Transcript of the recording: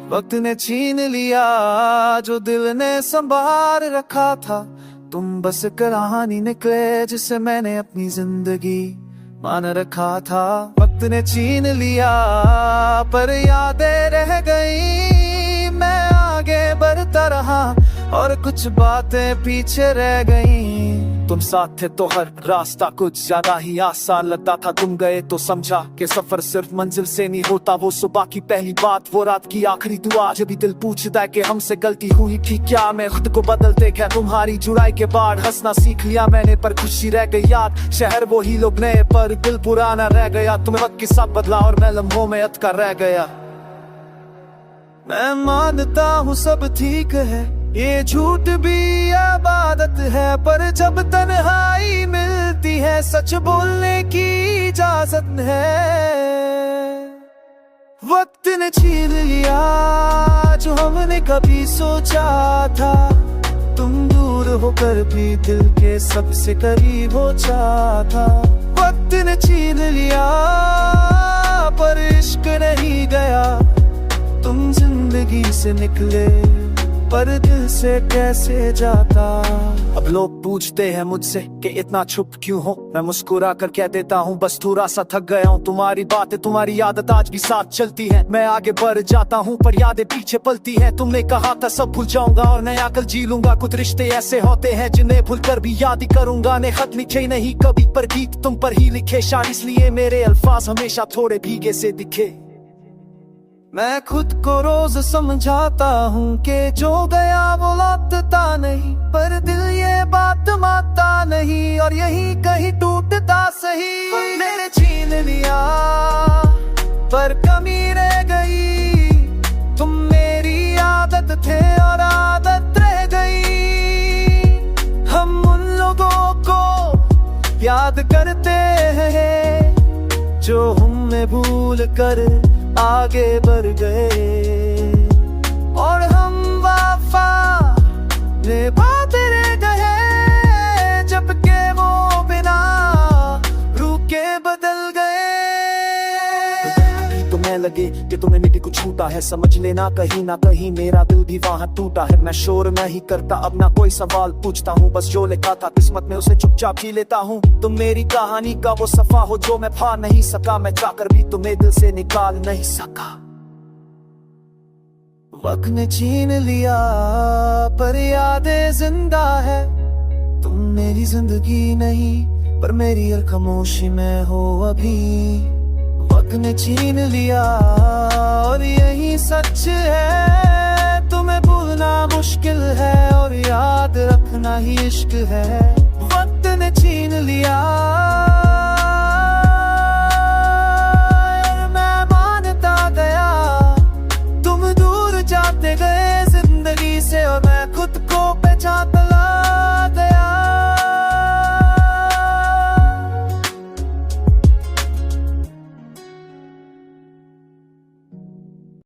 वक्त ने छीन लिया जो दिल ने संभाल रखा था। तुम बस कहानी निकले जिसे मैंने अपनी जिंदगी मान रखा था। वक्त ने छीन लिया पर यादें रह गई। मैं आगे बढ़ता रहा और कुछ बातें पीछे रह गई। तुम साथ थे तो हर रास्ता कुछ ज्यादा ही आसान लगता था। तुम गए तो समझा कि सफर सिर्फ मंजिल से नहीं होता। वो सुबह की पहली बात, वो रात की आखिरी दुआ। आज भी दिल पूछता है कि हमसे गलती हुई थी क्या। मैं खुद को बदलते क्या तुम्हारी जुड़ाई के बाद। हंसना सीख लिया मैंने पर खुशी रह गई याद। शहर वो ही लोग नए पर दिल पुराना रह गया। तुम्हें वक्त के साथ बदला और मैं लम्हों में अटका रह गया। मैं मानता हूँ सब ठीक है, ये झूठ भी इबादत है। पर जब तन्हाई मिलती है सच बोलने की इजाजत है। वक्त ने छीन लिया जो हमने कभी सोचा था। तुम दूर होकर भी दिल के सबसे करीब हो चाहता। वक्त ने छीन लिया पर इश्क नहीं गया। तुम जिंदगी से निकले पर दिल से कैसे जाता। अब लोग पूछते हैं मुझसे कि इतना चुप क्यों हो। मैं मुस्कुरा कर कह देता हूँ बस थोड़ा सा थक गया हूँ। तुम्हारी बातें तुम्हारी आदत आज भी साथ चलती है। मैं आगे बढ़ जाता हूँ पर यादें पीछे पलती है। तुमने कहा था सब भूल जाऊंगा और नया कल जी लूंगा। कुछ रिश्ते ऐसे होते हैं जिन्हें भूल कर भी याद ही करूंगा। ने खत लिखे नहीं कभी पर गीत तुम पर ही लिखे। शायद इसलिए मेरे अल्फाज हमेशा थोड़े भीगे से दिखे। मैं खुद को रोज समझाता हूँ कि जो गया वो लौटता नहीं। पर दिल ये बात मानता नहीं और यही कहीं टूटता सही। मैंने छीन लिया पर कमी रह गई। तुम मेरी आदत थे और आदत रह गई। हम उन लोगों को याद करते हैं जो हमें भूल कर आगे बढ़ गए। और हम वफा निभाते रह गए जबकि वो बिना रुके बदल गए। तुम्हें लगे कि तुम्हें मिट्टी को छूटा है, समझ लेना कहीं ना कहीं मेरा दिल भी वहाँ टूटा है। मैं शोर नहीं करता अब ना कोई सवाल पूछता हूँ। बस जो लिखा था किस्मत में उसे चुपचाप ही लेता हूँ। तुम मेरी कहानी का वो सफा हो जो मैं पा नहीं सका। मैं चाहकर भी तुम्हें दिल से निकाल नहीं सका। वक्त ने छीन लिया पर यादें जिंदा है। तुम मेरी जिंदगी नहीं पर मेरी हर खामोशी में हो अभी। वक्त ने छीन लिया और यही सच है। तुम्हें भूलना मुश्किल है और याद रखना ही इश्क है। वक्त ने छीन लिया